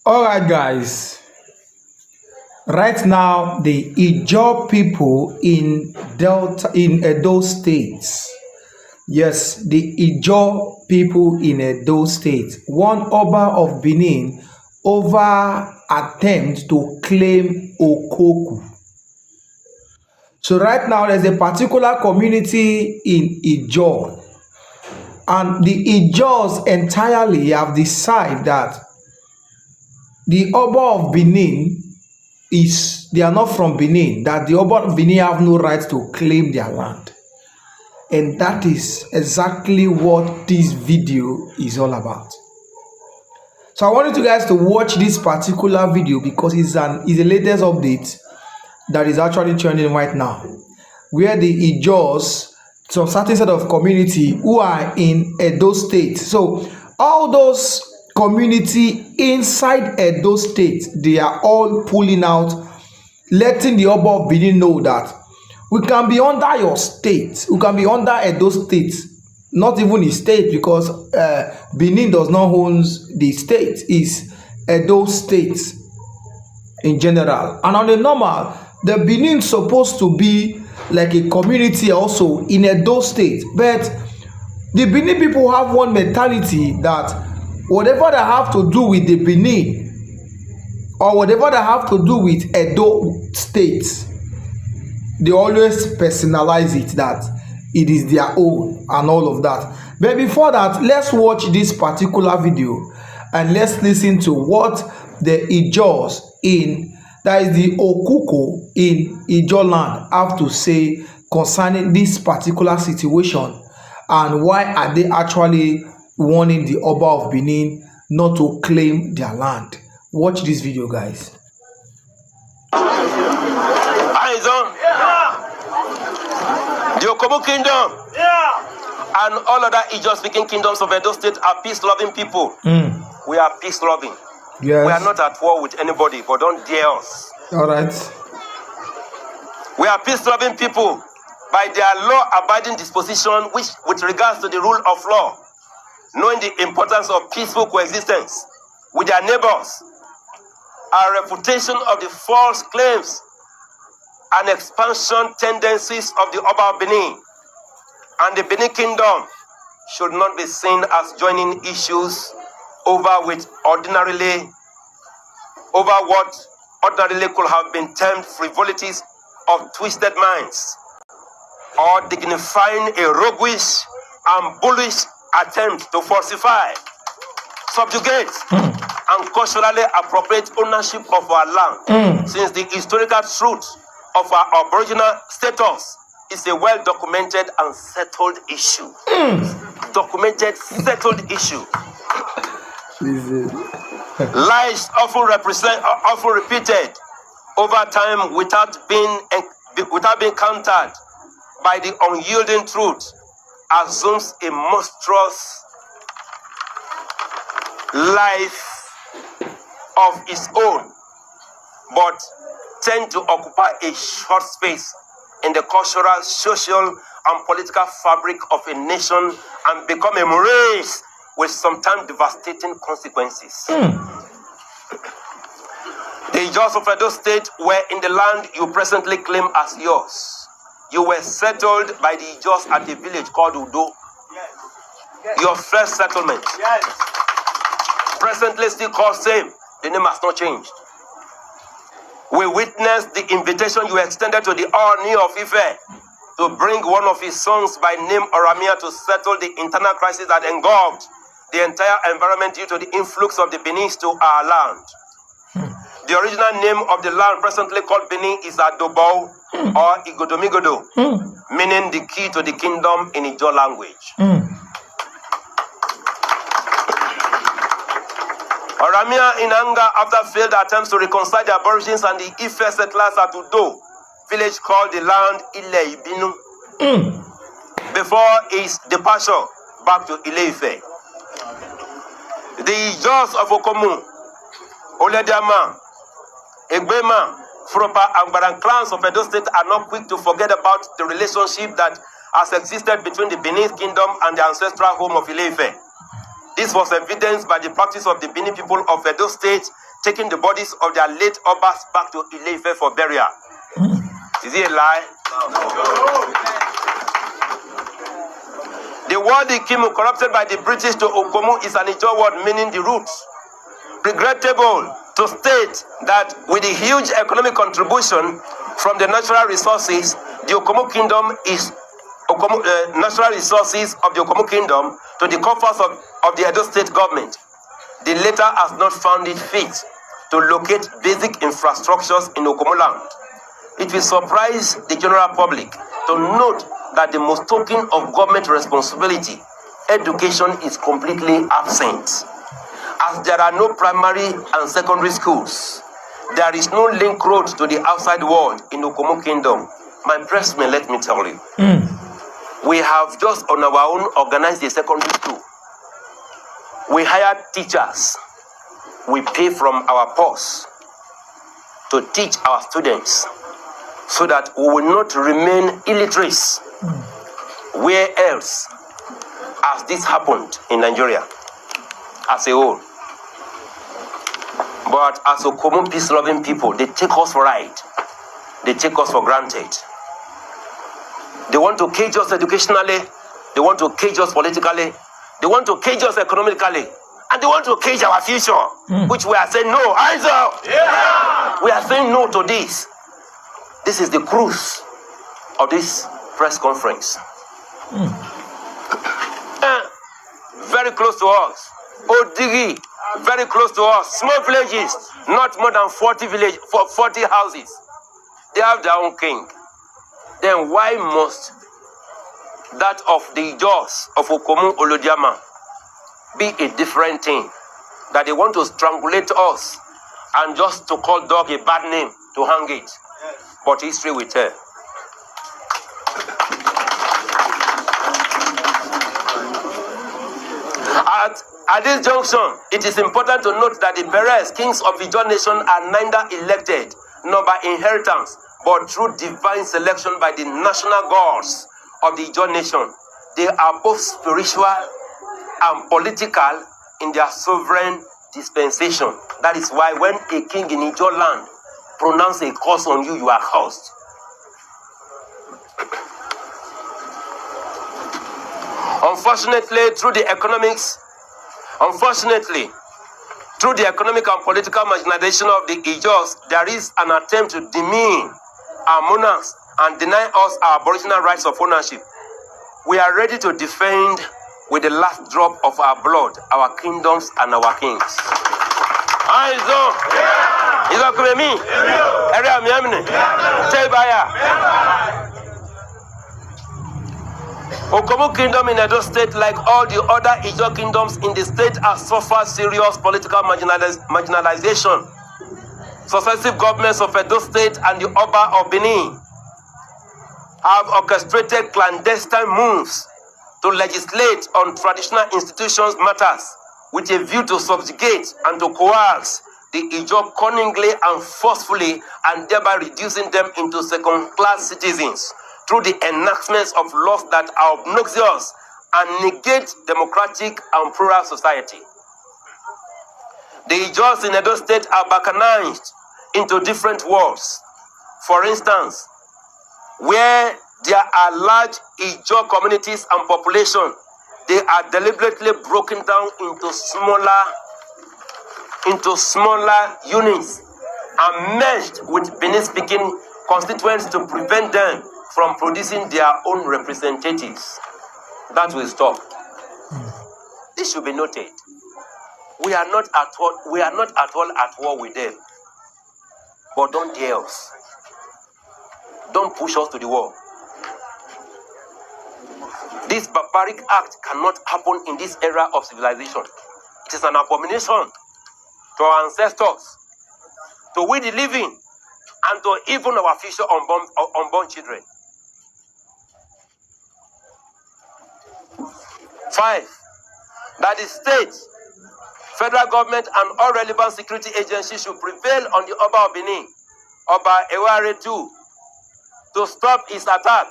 All right, guys. Right now, the Ijaw people in Edo State. Yes, the Ijaw people in Edo State. One Oba of Benin over attempt to claim Okoku. So right now, there's a particular community in Ijaw, and the Ijaws entirely have decided that the Oba of Benin they are not from Benin, that the Oba of Benin have no right to claim their land. And that is exactly what this video is all about. So I wanted you guys to watch this particular video because it's the latest update that is actually trending right now, where the Ijaws, some certain set of community who are in Edo State. So all those community inside Edo State, they are all pulling out, letting the Oba of Benin know that we can be under your state, we can be under Edo State, not even a state, because Benin does not own the state, is Edo State in general. And on the normal, the Benin is supposed to be like a community also in Edo State, but the Benin people have one mentality that whatever they have to do with the Benin or whatever they have to do with Edo State, they always personalize it, that it is their own and all of that. But before that, let's watch this particular video and let's listen to what the Ijaws that is the Okoku in Ijaw land have to say concerning this particular situation, and why are they actually warning the Oba of Benin not to claim their land. Watch this video, guys. Eyes on. The Okoku kingdom and all other Ijaw-speaking kingdoms of Edo State are peace-loving people. We are peace-loving. Yes. We are not at war with anybody, but don't dare us. All right. We are peace-loving people by their law-abiding disposition, which, with regards to the rule of law, knowing the importance of peaceful coexistence with their neighbors, our refutation of the false claims and expansion tendencies of the Oba of Benin and the Benin Kingdom should not be seen as joining issues over what ordinarily could have been termed frivolities of twisted minds, or dignifying a roguish and bullish attempt to falsify, subjugate, and culturally appropriate ownership of our land, since the historical truth of our aboriginal status is a well-documented and settled issue. Documented, settled issue. Lies often repeated over time without being countered by the unyielding truth assumes a monstrous life of its own, but tend to occupy a short space in the cultural, social, and political fabric of a nation and become a morass with sometimes devastating consequences. The Ijaws of Edo State were in the land you presently claim as yours. You were settled by the Ijaws at a village called Udo. Yes. Your first settlement. Yes. Presently still called same. The name has not changed. We witnessed the invitation you extended to the Oni of Ife to bring one of his sons by name Oramia to settle the internal crisis that engulfed the entire environment due to the influx of the Benin to our land. The original name of the land presently called Benin is Adobo or Igodomigodo, meaning the key to the kingdom in Ijaw language. Oramia, in anger after failed attempts to reconcile the aborigines and the Ife settlers at Udo, village called the land Ile Ibinu, before his departure back to Ile Ife. The Ijaws of Okomu, Olediama, Egbema, Fropa, and Baran clans of Edo State are not quick to forget about the relationship that has existed between the Benin Kingdom and the ancestral home of Ile Ife. This was evidenced by the practice of the Benin people of Edo State taking the bodies of their late Obas back to Ile-Ife for burial. Is it a lie? The word Ikimu, corrupted by the British to Okomu, is an Ijaw word meaning the roots. Regrettable to state that with the huge economic contribution from the natural resources, the Okomu kingdom is natural resources of the Okomu kingdom to the coffers of the Edo state government. The latter has not found it fit to locate basic infrastructures in Okomu land. It will surprise the general public to note that the most token of government responsibility, education, is completely absent. As there are no primary and secondary schools, there is no link road to the outside world in Okomu kingdom. My pressman, let me tell you, we have just on our own organized a secondary school. We hire teachers. We pay from our purse to teach our students so that we will not remain illiterate. Where else has this happened in Nigeria as a whole? But as a common peace-loving people, they take us for right. They take us for granted. They want to cage us educationally. They want to cage us politically. They want to cage us economically. And they want to cage our future, which we are saying no. Hands up! Yeah! We are saying no to this. This is the cruise of this press conference. Very close to us. Odigi, very close to us. Small villages, not more than 40 houses. They have their own king. Then why must that of the Ijaws of Okomu Olodiama be a different thing? That they want to strangulate us and just to call dog a bad name to hang it. But history will tell. At this junction, it is important to note that the Perez, kings of the Ijaw nation, are neither elected nor by inheritance, but through divine selection by the national gods of the Ijaw nation. They are both spiritual and political in their sovereign dispensation. That is why when a king in Ijaw land pronounces a curse on you, you are cursed. Unfortunately, through the economic and political marginalization of the Ijaws, there is an attempt to demean our monarchs and deny us our aboriginal rights of ownership. We are ready to defend with the last drop of our blood our kingdoms and our kings. Okomu kingdom in Edo state, like all the other Ijaw kingdoms in the state, has suffered serious political marginalization. Successive governments of Edo state and the Oba of Benin have orchestrated clandestine moves to legislate on traditional institutions matters with a view to subjugate and to coerce the Ijaw cunningly and forcefully, and thereby reducing them into second-class citizens through the enactments of laws that are obnoxious and negate democratic and plural society. The Ijaws in Edo state are balkanized into different worlds. For instance, where there are large Ijaw communities and population, they are deliberately broken down into smaller units and merged with Benin-speaking constituents to prevent them from producing their own representatives. That will stop. This should be noted. We are not at all at war with them. But don't dare us. Don't push us to the wall. This barbaric act cannot happen in this era of civilization. It is an abomination to our ancestors, to we the living, and to even our future unborn children. 5. That the state, federal government, and all relevant security agencies should prevail on the Oba of Benin, Oba Eware II, to stop his attack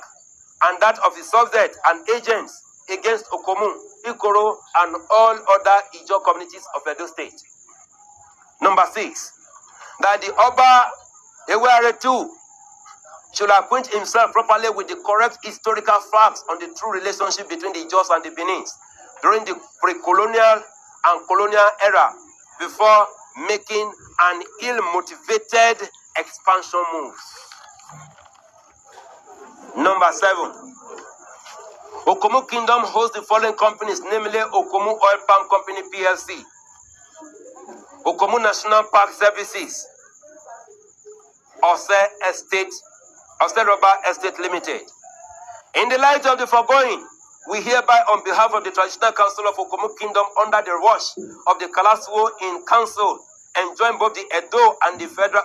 and that of his subjects and agents against Okomu, Ikoro, and all other Ijaw communities of Edo State. Number 6, that the Oba Ewere too should acquaint himself properly with the correct historical facts on the true relationship between the Ijaws and the Benins during the pre-colonial and colonial era before making an ill-motivated expansion move. Number 7, Okoku Kingdom hosts the following companies, namely Okoku Oil Palm Company PLC, Okoku National Park Services, Ose Rubber Estate Limited. In the light of the foregoing, we hereby, on behalf of the Traditional Council of Okoku Kingdom, under the watch of the Kalasuo in Council, enjoin both the Edo and the federal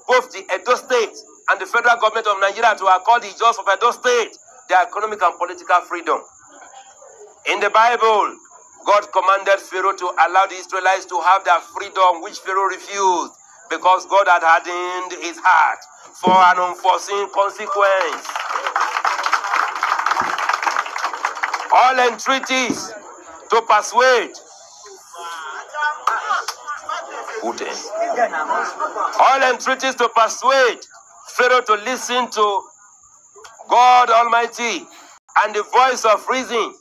both the Edo State and the federal government of Nigeria to accord the Ijaws of Edo State their economic and political freedom. In the Bible, God commanded Pharaoh to allow the Israelites to have their freedom, which Pharaoh refused because God had hardened his heart for an unforeseen consequence. All entreaties to persuade Pharaoh to listen to God Almighty and the voice of reason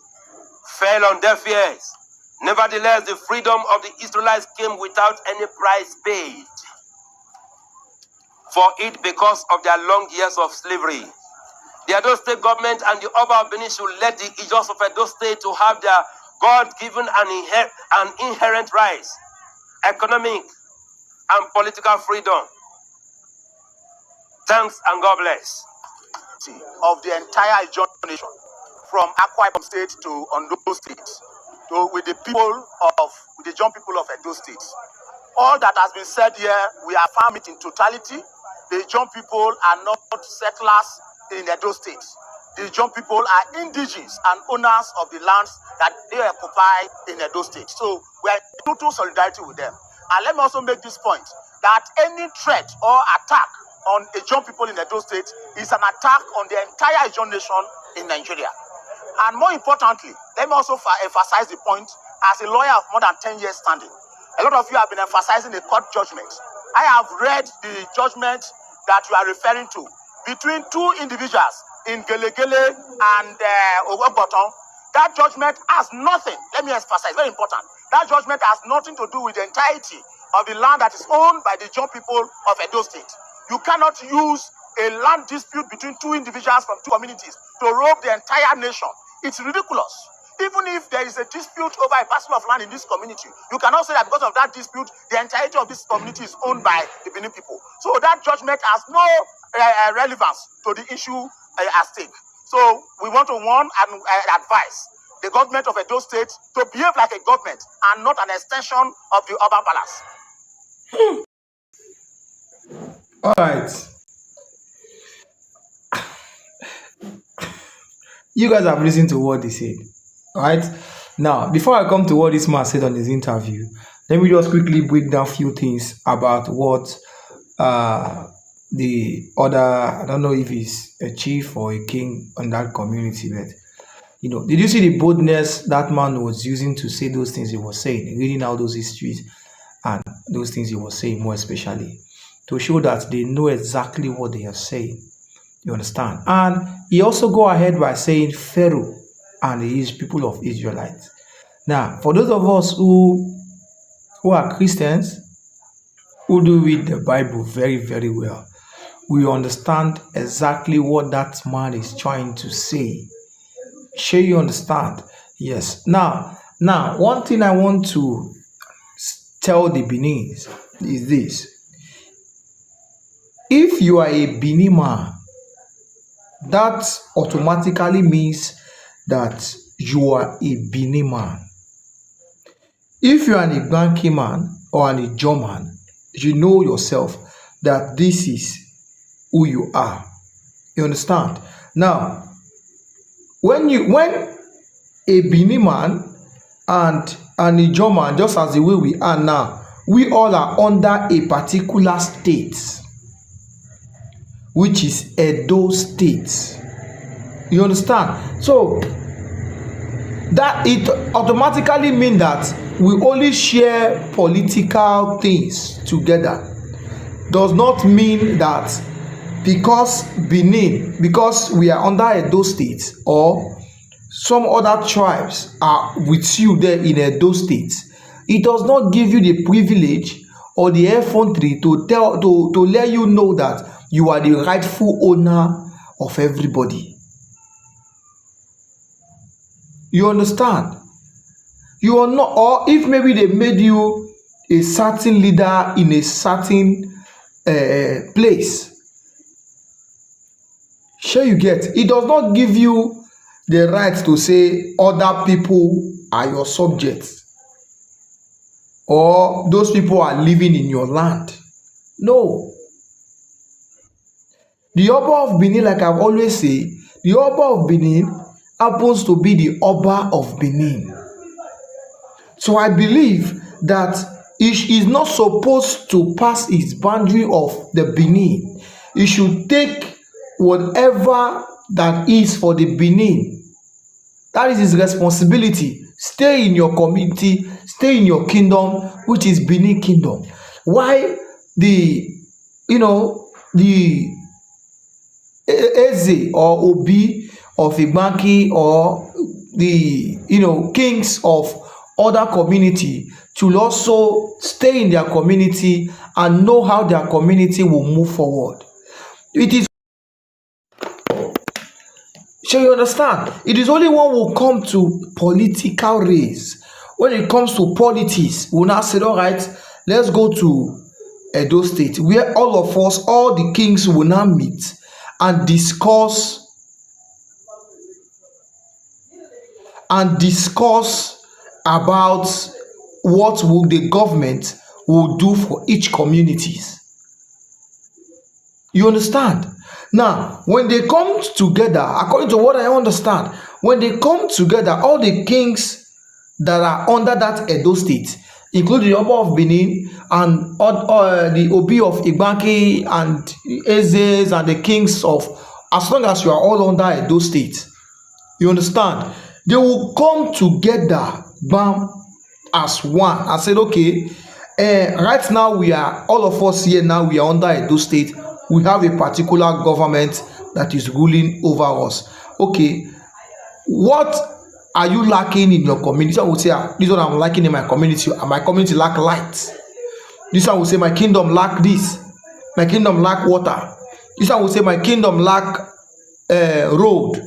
fell on deaf ears. Nevertheless, the freedom of the Israelites came without any price paid for it because of their long years of slavery. The Edo State government and the Oba of Benin should let the Ijaws of Edo State to have their God-given and inherent rights, economic and political freedom. Thanks and God bless. Of the entire Ijaw nation, from Akwa Ibom State to Ondo State, with the Ijaw people of Edo State. All that has been said here, we affirm it in totality. The Ijaw people are not settlers in Edo State. The Ijaw people are indigenous and owners of the lands that they occupy in Edo State. So we are in total solidarity with them. And let me also make this point, that any threat or attack on Ijaw people in Edo State is an attack on the entire Ijaw nation in Nigeria. And more importantly, let me also emphasize the point, as a lawyer of more than 10 years standing, a lot of you have been emphasizing the court judgment. I have read the judgment that you are referring to between two individuals in Gelegele and Ogoboton. That judgment has nothing, let me emphasize, very important, that judgment has nothing to do with the entirety of the land that is owned by the Ijaw people of Edo State. You cannot use a land dispute between two individuals from two communities to rob the entire nation. It's ridiculous. Even if there is a dispute over a parcel of land in this community, you cannot say that because of that dispute, the entirety of this community is owned by the Benin people. So that judgment has no relevance to the issue at stake. So we want to warn and advise the government of Edo State to behave like a government and not an extension of the urban palace. All right. You guys have listened to what they said. All right. Now, before I come to what this man said on his interview, let me just quickly break down a few things about what the other, I don't know if he's a chief or a king on that community, but did you see the boldness that man was using to say those things he was saying, reading out those histories and those things he was saying, more especially to show that they know exactly what they are saying. You understand? And he also go ahead by saying Pharaoh and his people of Israelites. Now, for those of us who are Christians, who do read the Bible very, very well, we understand exactly what that man is trying to say. Sure, you understand? Yes. Now, one thing I want to tell the Beninese is this. If you are a Benin man, that automatically means that you are a Benin man. If you are an Igbanki man or an Ijaw man, you know yourself that this is who you are. You understand? Now, when a Benin man and an Ijaw man, just as the way we are now, we all are under a particular state, which is Edo State. You understand? So that it automatically means that we only share political things together does not mean that because we are under Edo State or some other tribes are with you there in Edo State, it does not give you the privilege or the effrontery to let you know that you are the rightful owner of everybody. You understand? You are not, or if maybe they made you a certain leader in a certain place, sure you get, it does not give you the right to say other people are your subjects or those people are living in your land. No. The Oba of Benin, like I've always say, the Oba of Benin happens to be the Oba of Benin. So I believe that he is not supposed to pass his boundary of the Benin. He should take whatever that is for the Benin. That is his responsibility. Stay in your community, stay in your kingdom, which is Benin Kingdom. Why the Eze or Obi of Igbanki or the kings of other community to also stay in their community and know how their community will move forward. It is, so you understand, it is only when we come to political race, when it comes to politics, we now say, all right, let's go to Edo State, where all of us, all the kings will now meet and discuss about what will the government will do for each communities. You understand? Now, when they come together, according to what I understand, when they come together, all the kings that are under that Edo State, including the Oba of Benin and the Obi of Igbanki and the Ezes and the kings of, as long as you are all under Edo State, you understand, they will come together, bam, as one. I said, okay, right now we are, all of us here now, we are under Edo State. We have a particular government that is ruling over us. Okay, what are you lacking in your community? I would say, this is what I'm lacking in my community. My community lack light. This one will say, my kingdom lack this. My kingdom lack water. This one will say, my kingdom lack road.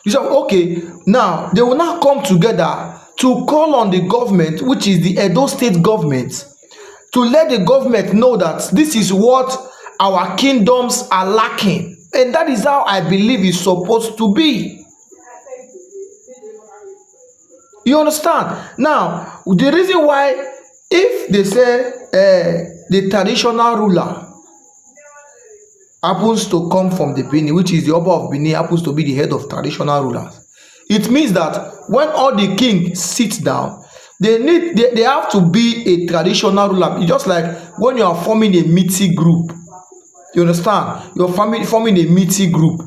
This one, okay, now they will now come together to call on the government, which is the Edo State government, to let the government know that this is what our kingdoms are lacking. And that is how I believe it's supposed to be. You understand? Now, the reason why, if they say the traditional ruler happens to come from the Benin, which is the Oba of Benin, happens to be the head of traditional rulers, it means that when all the kings sit down, they have to be a traditional ruler. It's just like when you are forming a meeting group. You understand? You're forming a meeting group.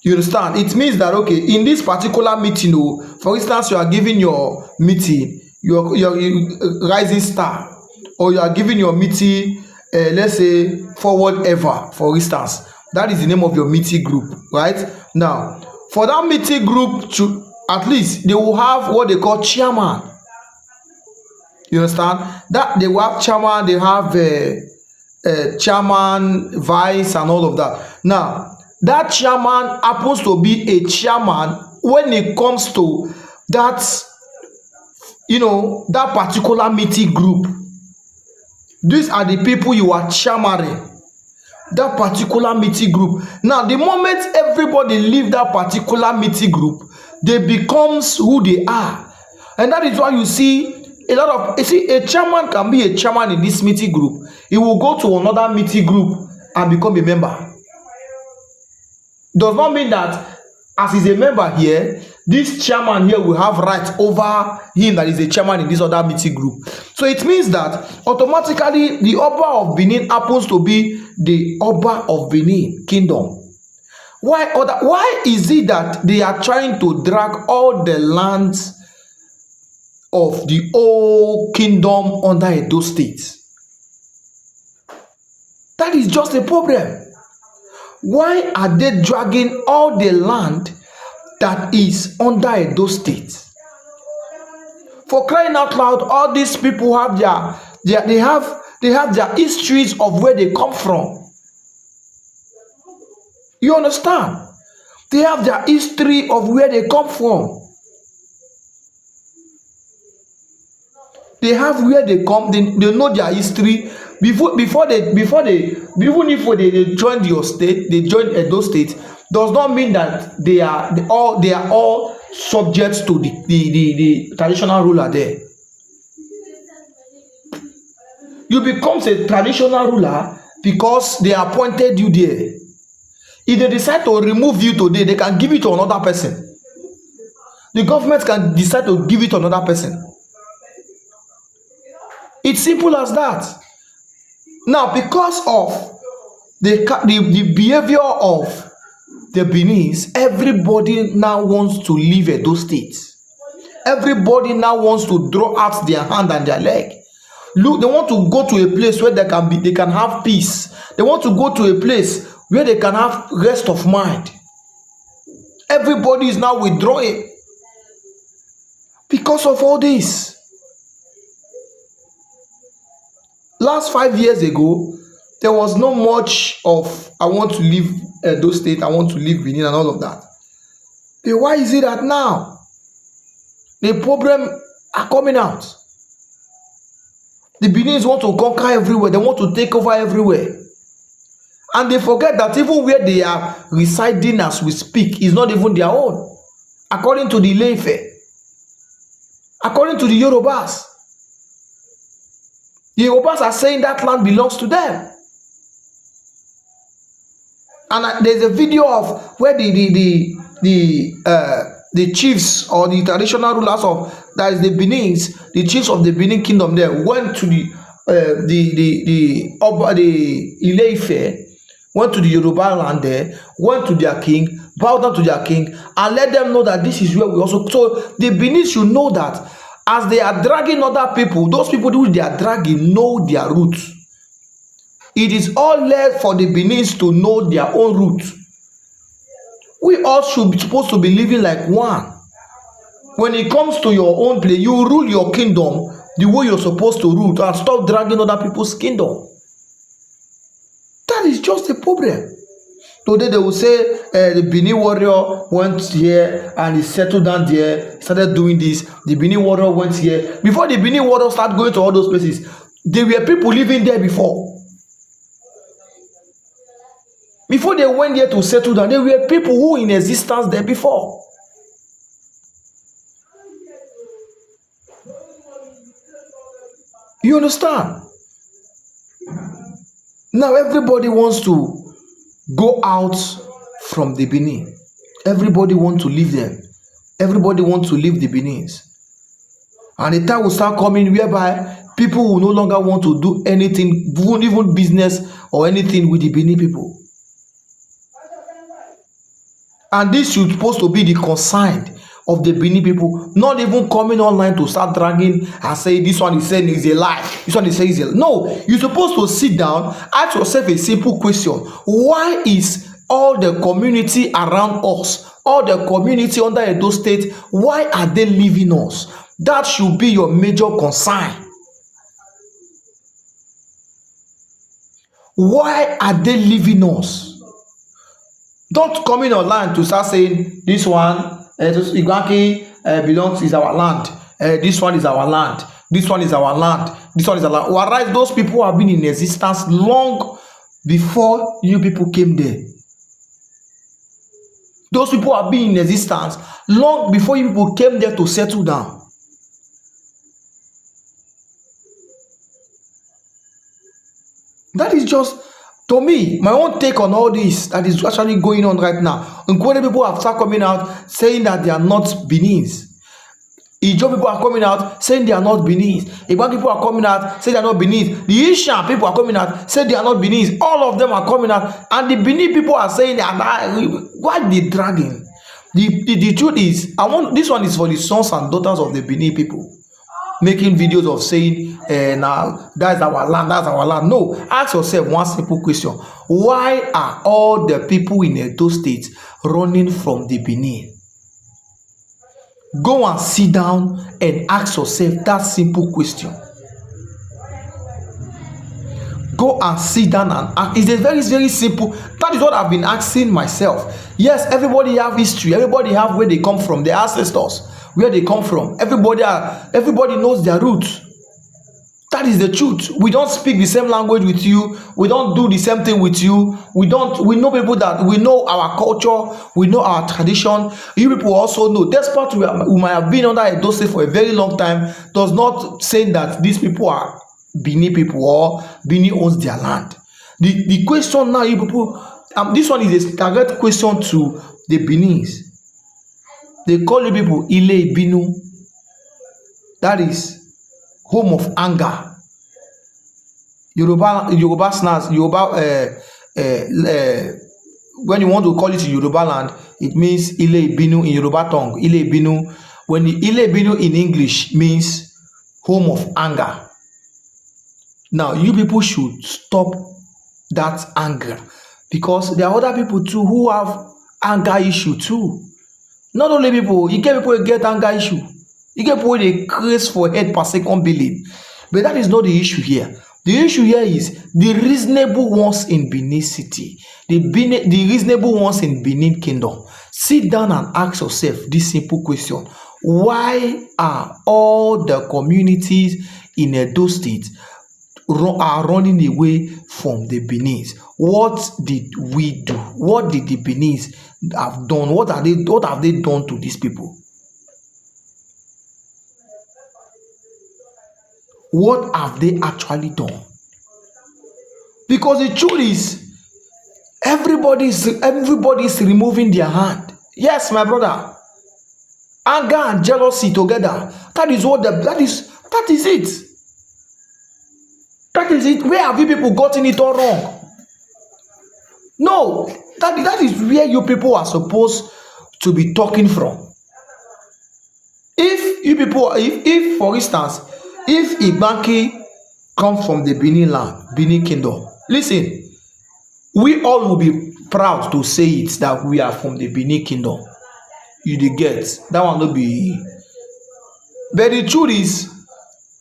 You understand? It means that, okay, in this particular meeting, for instance, you are giving your meeting, your rising star, or you are giving your meeting, let's say, forward ever, for instance. That is the name of your meeting group, right? Now, for that meeting group, to at least they will have what they call chairman. You understand? That they will have chairman, they have chairman, vice, and all of that. Now, that chairman happens to be a chairman when it comes to that, that particular meeting group. These are the people you are chairmaning, that particular meeting group. Now, the moment everybody leave that particular meeting group, they becomes who they are. And that is why you see a chairman can be a chairman in this meeting group. He will go to another meeting group and become a member. Does not mean that as he's a member here, this chairman here will have right over him that is a chairman in this other meeting group. So it means that automatically the Oba of Benin happens to be the Oba of Benin Kingdom. Why is it that they are trying to drag all the lands of the whole kingdom under Edo State. That is just a problem. Why are they dragging all the land that is under Edo State? For crying out loud, all these people have they have their histories of where they come from. You understand? They have their history of where they come from. They have where they come. They know their history before they even if they join your state, they join Edo State, does not mean that they are all subject to the traditional ruler there. You become a traditional ruler because they appointed you there. If they decide to remove you today, they can give it to another person. The government can decide to give it to another person. It's simple as that. Now, because of the behavior of the Beninese, everybody now wants to leave Edo State. Everybody now wants to draw out their hand and their leg. Look, they want to go to a place where they can have peace. They want to go to a place where they can have rest of mind. Everybody is now withdrawing because of all this. Last 5 years ago, there was not much of I want to leave Edo State, I want to leave Benin and all of that. But why is it that now the problem are coming out? The Beninese want to conquer everywhere. They want to take over everywhere. And they forget that even where they are residing as we speak is not even their own. According to the Ileife, according to the Yorubas, the Yorubas are saying that land belongs to them. And there's a video of where the chiefs or the traditional rulers of that is the Benin's, the chiefs of the Benin kingdom there went to the Ileife, went to the Yoruba land there, went to their king, bowed down to their king, and let them know that this is where we also. So the Benin should know that as they are dragging other people, those people who they are dragging know their roots. It is all left for the Beninese to know their own roots. We all should be supposed to be living like one. When it comes to your own place, you rule your kingdom the way you're supposed to rule and stop dragging other people's kingdom. That is just a problem. Today they will say the Benin warrior went here and he settled down there, started doing this. The Benin warrior went here. Before the Benin warrior started going to all those places, there were people living there before. Before they went there to settle down, there were people who in existence there before. You understand? Now everybody wants to go out from the Benin. Everybody wants to leave them. Everybody wants to leave the Beninese. And the time will start coming whereby people will no longer want to do anything, even business or anything with the Benin people. And this is supposed to be the concern of the Benin people, not even coming online to start dragging and say this one is saying is a lie, this one is saying is a lie. No, you're supposed to sit down, ask yourself a simple question. Why is all the community around us, all the community under Edo State, why are they leaving us? That should be your major concern. Why are they leaving us? Don't come in online to start saying this one Igwaki belongs is our land. This one is our land. This one is our land. This one is our land. Whereas those people have been in existence long before you people came there. Those people have been in existence long before you people came there to settle down. That is just, to me, my own take on all this that is actually going on right now. Nkwane people have started coming out saying that they are not Beninese. Ijaw people are coming out saying they are not Beninese. Igbo people are coming out saying they are not Beninese. The Ishan people are coming out saying they are not Beninese. All of them are coming out, and the Benin people are saying they are not. Why they dragging? The truth is, this one is for the sons and daughters of the Benin people. making videos of saying, now that's our land, that's our land. No, ask yourself one simple question. Why are all the people in Edo State running from the Benin? Go and sit down and ask yourself that simple question. Go and sit down and ask. It's a very, very simple. That is what I've been asking myself. Yes, everybody have history. Everybody have where they come from, their ancestors, where they come from. Everybody knows their roots. That is the truth. We don't speak the same language with you. We don't do the same thing with you. We know people that we know our culture. We know our tradition. You people also know. Despite we might have been under a State for a very long time, does not say that these people are Benin people or Benin owns their land. The question now, you people, this one is a direct question to the Beninese. They call you people Ile Binu. That is home of anger. Yoruba slangs, when you want to call it in Yoruba land, it means Ile Binu in Yoruba tongue. Ile Binu. When the Ile Binu in English means home of anger. Now, you people should stop that anger, because there are other people too who have anger issue too. Not only people, you get people who get anger issue. You get people they craze for head per second billing. But that is not the issue here. The issue here is the reasonable ones in Benin City, the reasonable ones in Benin Kingdom. Sit down and ask yourself this simple question. Why are all the communities in Edo State are running away from the Beninese? What did we do? What did the Beninese have done? What have they done to these people? What have they actually done? Because the truth is, everybody is removing their hand. Yes, my brother. Anger and jealousy together. That is it. That is it. Where have you people gotten it all wrong? No, that is where you people are supposed to be talking from. If you people, if for instance, if Ibanki comes from the Benin land, Benin Kingdom, listen, we all will be proud to say it that we are from the Benin Kingdom. You dey get that one no be. But the truth is,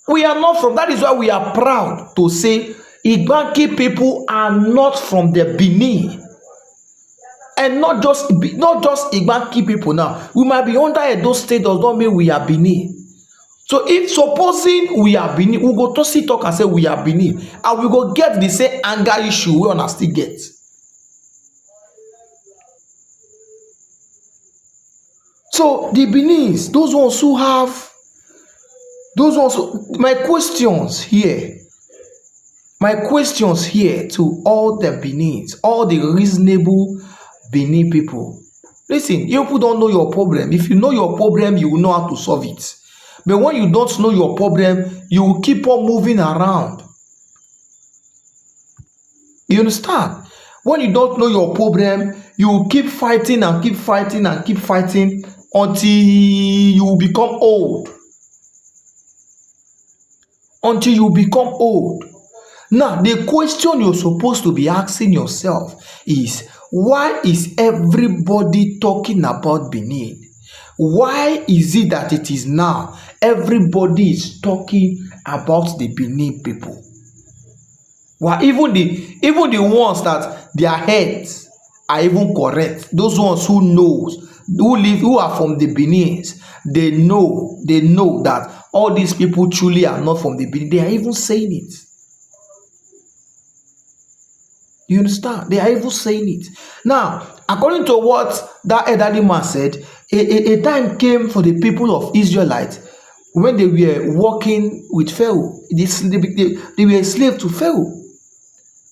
we are not from. That is why we are proud to say Ibanki people are not from the Benin, and not just Ibanki people. Now we might be under Edo State, does not mean we are Benin. So if supposing we are Benin, we go to see talk and say we are Benin, and we go get the same anger issue we wanna still get. So the Beninese, those ones who have, my questions here to all the Beninese, all the reasonable Benin people. Listen, you people don't know your problem. If you know your problem, you will know how to solve it. But when you don't know your problem, you will keep on moving around. You understand? When you don't know your problem, you will keep fighting and keep fighting and keep fighting until you become old. Until you become old. Now, the question you're supposed to be asking yourself is, why is everybody talking about Benin? Why is it that it is now everybody is talking about the Benin people? Well, even the ones that their heads are even correct, those ones who knows, who are from the Benins, they know that all these people truly are not from the Benin. They are even saying it. You understand? They are even saying it. Now, according to what that elderly man said, a time came for the people of Israelites when they were working with Pharaoh. They were a slave to Pharaoh.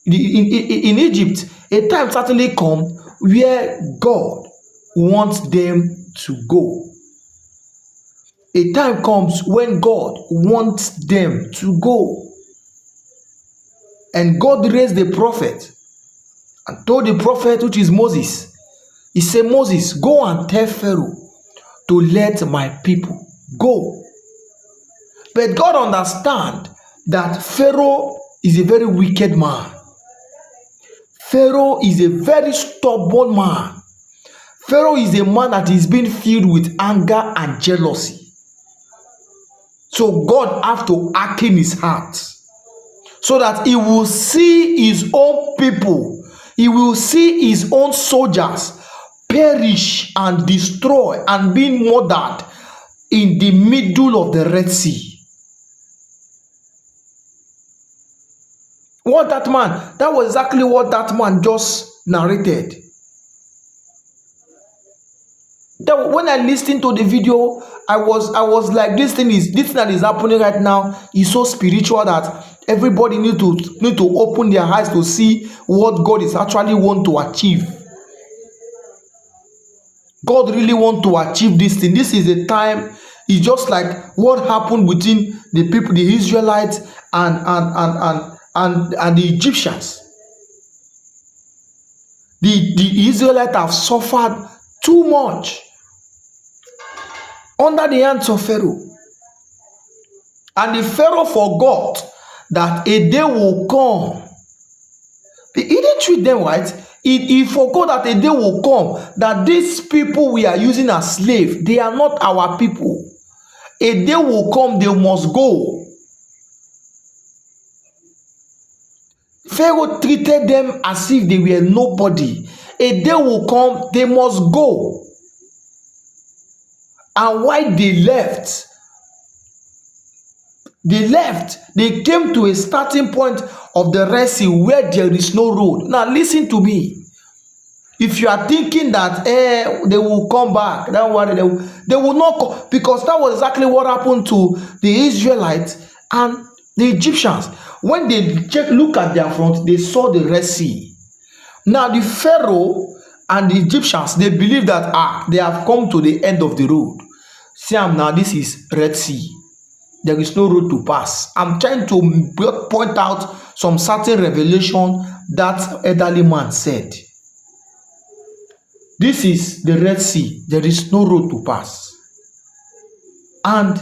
In Egypt, a time certainly come where God wants them to go. A time comes when God wants them to go. And God raised the prophet and told the prophet, which is Moses, he said, Moses, go and tell Pharaoh to let my people go. But God understand that Pharaoh is a very wicked man. Pharaoh is a very stubborn man. Pharaoh is a man that is being filled with anger and jealousy. So God have to harden his heart so that he will see his own people, he will see his own soldiers perish and destroy and being murdered in the middle of the Red Sea. What that was exactly what that man just narrated. When I listened to the video, I was like, this thing that is happening right now is so spiritual that everybody need to open their eyes to see what God is actually want to achieve. God really want to achieve this thing. This is a time. It's just like what happened between the people, the Israelites and the Egyptians. The Israelites have suffered too much under the hands of Pharaoh. And the Pharaoh forgot that a day will come. He didn't treat them right. He forgot that a day will come that these people we are using as slaves, they are not our people. A day will come, they must go. Pharaoh treated them as if they were nobody. A day will come, they must go. And while they left, they came to a starting point of the Red Sea where there is no road. Now listen to me. If you are thinking that they will come back, don't worry, they will not come, because that was exactly what happened to the Israelites and the Egyptians. When they look at their front, they saw the Red Sea. Now the Pharaoh and the Egyptians, they believe that they have come to the end of the road. See, now this is Red Sea. There is no road to pass. I'm trying to point out some certain revelation that elderly man said. This is the Red Sea. There is no road to pass. And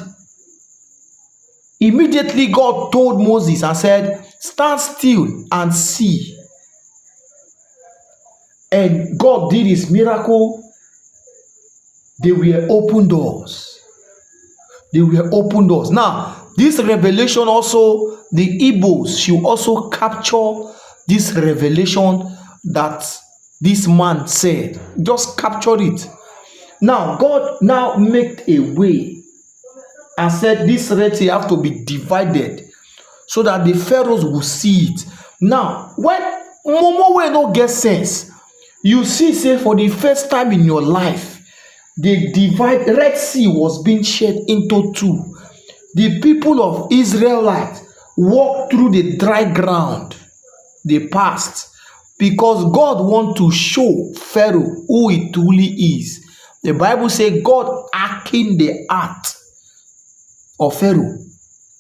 immediately God told Moses and said, stand still and see. And God did his miracle. They were open doors. They were open doors. Now, this revelation also, the Ijaws should also capture this revelation that this man said. Just capture it. Now, God now made a way and said this Red Sea have to be divided so that the pharaohs will see it. Now, when Momo will not get sense, you see, say, for the first time in your life, the Red Sea was being shed into two. The people of Israelites walked through the dry ground. They passed because God wants to show Pharaoh who he truly is. The Bible says God hardened the heart of Pharaoh,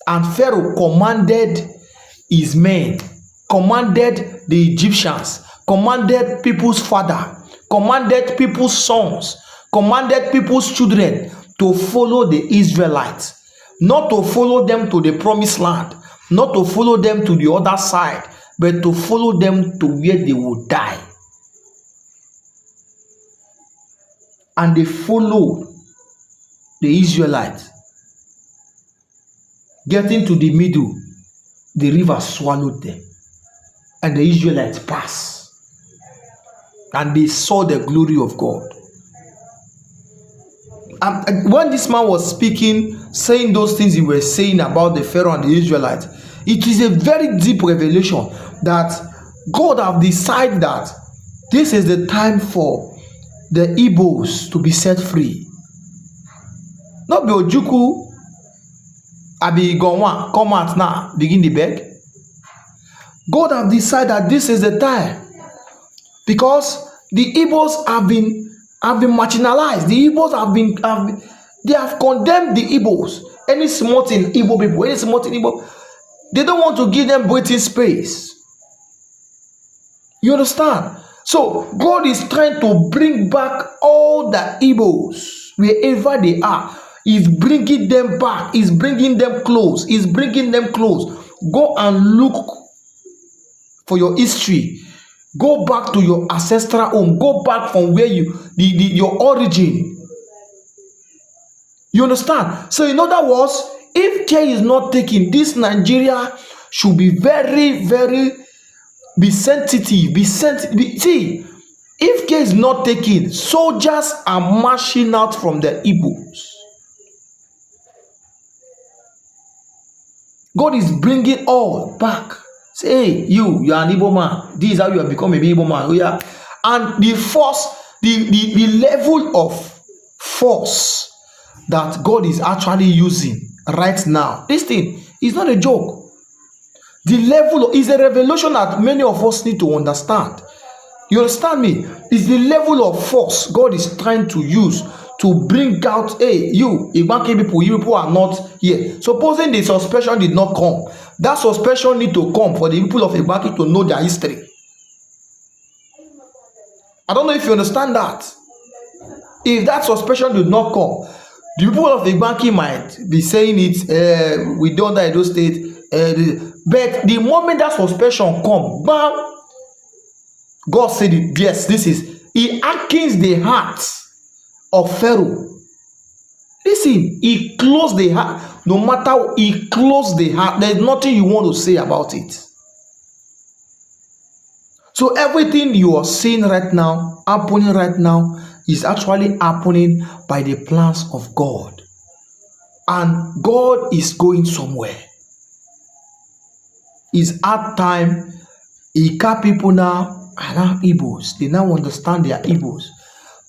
and Pharaoh commanded his men, commanded the Egyptians, commanded people's father, commanded people's sons, commanded people's children to follow the Israelites, not to follow them to the promised land, not to follow them to the other side, but to follow them to where they will die. And they followed the Israelites. Getting to the middle, the river swallowed them, and the Israelites passed, and they saw the glory of God. When this man was speaking, saying those things he was saying about the Pharaoh and the Israelites, it is a very deep revelation that God have decided that this is the time for the Ijaws to be set free. Not be Ojuku, Abi Gonwa, come out now, begin the beg. God have decided that this is the time, because the Ijaws have been marginalized. The Ijaws they have condemned the Ijaws. Any small thing Igbo people, any small thing Igbo, they don't want to give them breathing space. You understand? So God is trying to bring back all the Ijaws wherever they are. He's bringing them back. He's bringing them close. He's bringing them close. Go and look for your history. Go back to your ancestral home. Go back from where your origin. You understand? So in other words, if care is not taken, this Nigeria should be very, very sensitive. See, if care is not taken, soldiers are marching out from the Ijaws. God is bringing all back. Say, hey, you are an Igbo man. This is how you have become a Igbo man. Oh, yeah. And the force, the level of force that God is actually using right now, this thing is not a joke. The level is a revelation that many of us need to understand. You understand me? It's the level of force God is trying to use to bring out, hey, you people are not here. Supposing the suspension did not come, that suspension need to come for the people of Ibanki to know their history. I don't know if you understand that. If that suspension did not come, the people of Ibanki might be saying it, we don't die those states. But the moment that suspension come, bam, God said it. Yes, this is. He akins the hearts of Pharaoh. Listen, he closed the heart. No matter, he closed the heart. There's nothing you want to say about it. So everything you are seeing right now, happening right now, is actually happening by the plans of God. And God is going somewhere. It's hard time. Ika people now are now Ijaws. They now understand they are Ijaws.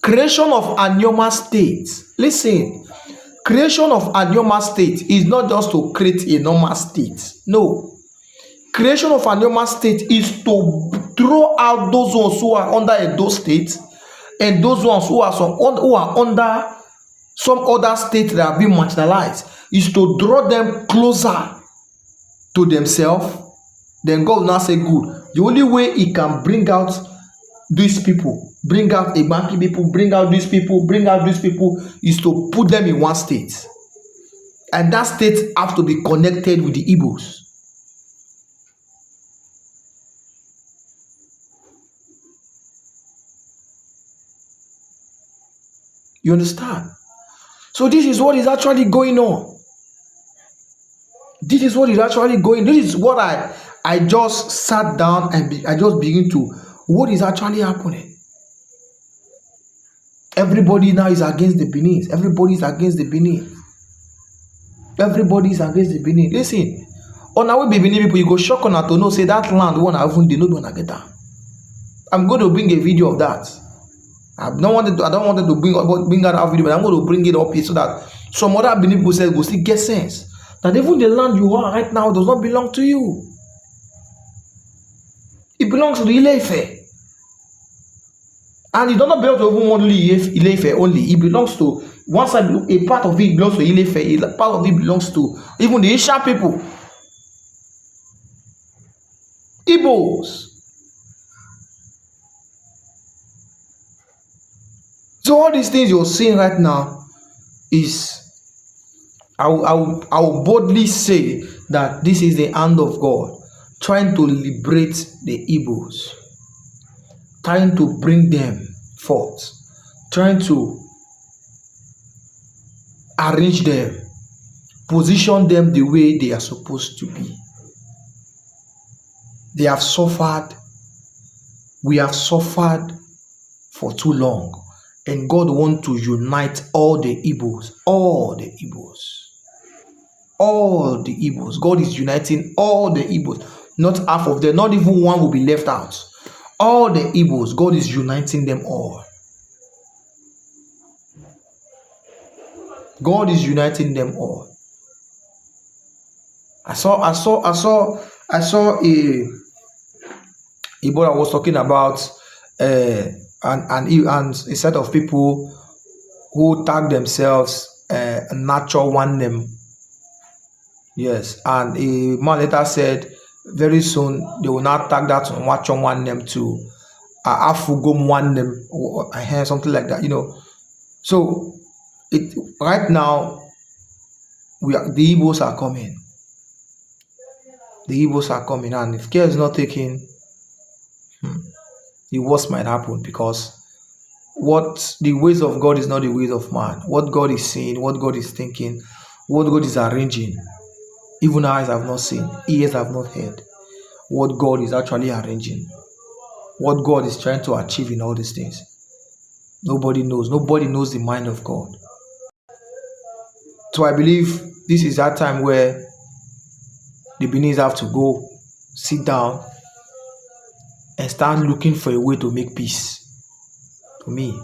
Creation of Anoma state. Listen, creation of Anoma state is not just to create a normal state. No. Creation of Anoma state is to throw out those ones who are under a those states and those ones who are under some other state that have been marginalized. Is to draw them closer to themselves. Then God will now say, good. The only way he can bring out these people, bring out Ibanki people, bring out these people, is to put them in one state. And that state have to be connected with the Ijaws. You understand? So this is what is actually going on. This is what is actually going. This is what I just sat down and I just begin to, what is actually happening? Everybody now is against the Benin. Everybody is against the Benin. Everybody is against the Benin. Listen, on our Benin people, you go shock on to know, say that land one even they don't get that. I'm going to bring a video of that. I don't want to bring that video, but I'm going to bring it up here so that some other Benin people say will still get sense. That even the land you are right now does not belong to you. It belongs to the Ile-Ife. And it does not belong to even only Ile-Ife only. It belongs to one side, a part of it belongs to Ile-Ife, a part of it belongs to even the Isha people. Ijaws. So all these things you're seeing right now is, I will boldly say that this is the hand of God trying to liberate the Ijaws, trying to bring them forth, trying to arrange them, position them the way they are supposed to be. They have suffered. We have suffered for too long. And God wants to unite all the Ijaws, all the Ijaws, all the Ijaws. God is uniting all the Ijaws, not half of them, not even one will be left out. All the Ijaws, God is uniting them all. God is uniting them all. I saw a boy I was talking about, and a set of people who tag themselves natural one name. Yes, and a man later said very soon they will not tag that natural one name to Afugum one name or something like that, you know. So it right now the Igbos are coming. The Igbos are coming, and if care is not taken, the worst might happen, because what the ways of God is not the ways of man. What God is saying, what God is thinking, what God is arranging, even eyes have not seen, ears have not heard what God is actually arranging, what God is trying to achieve in all these things. Nobody knows. Nobody knows the mind of God. So I believe this is that time where the Beninese have to go sit down and start looking for a way to make peace. To me,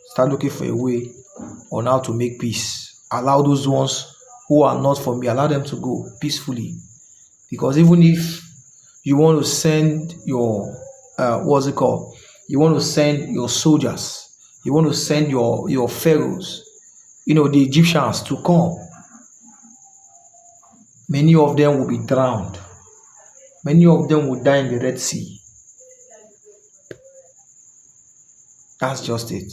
start looking for a way on how to make peace. Allow those ones who are not for me, allow them to go peacefully. Because even if you want to send your what's it called? You want to send your soldiers, you want to send your pharaohs, the Egyptians to come. Many of them will be drowned. Many of them will die in the Red Sea. That's just it.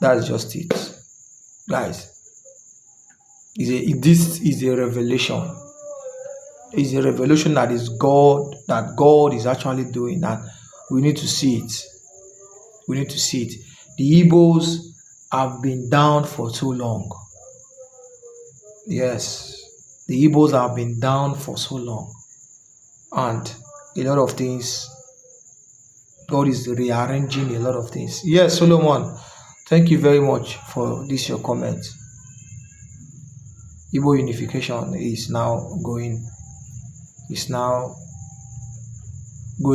That's just it. Guys, this is a revelation. It's a revelation that God is actually doing, and we need to see it. We need to see it. The Igbos have been down for too long. Yes, the Igbos have been down for so long, and a lot of things, God is rearranging a lot of things. Yes, Solomon, thank you very much for this your comment. Igbo unification is now going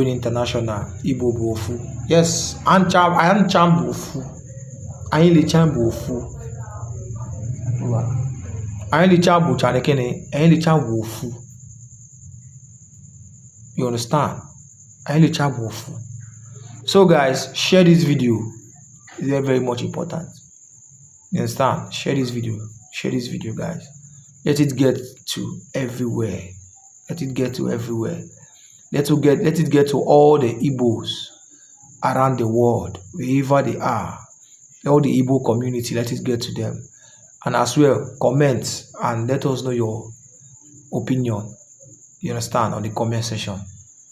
international. Igbo bofu. Yes, I am cham bofu. I am cham bofu. I am cham bofu. I am cham bofu. You understand? I am cham bofu. So guys, share this video. It's very, very much important. You understand? Share this video. Share this video, guys. Let it get to everywhere. Let it get to everywhere. Let it get to all the Igbos around the world, wherever they are. All the Igbo community, let it get to them. And as well, comment and let us know your opinion. You understand? On the comment section.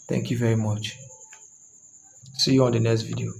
Thank you very much. See you on the next video.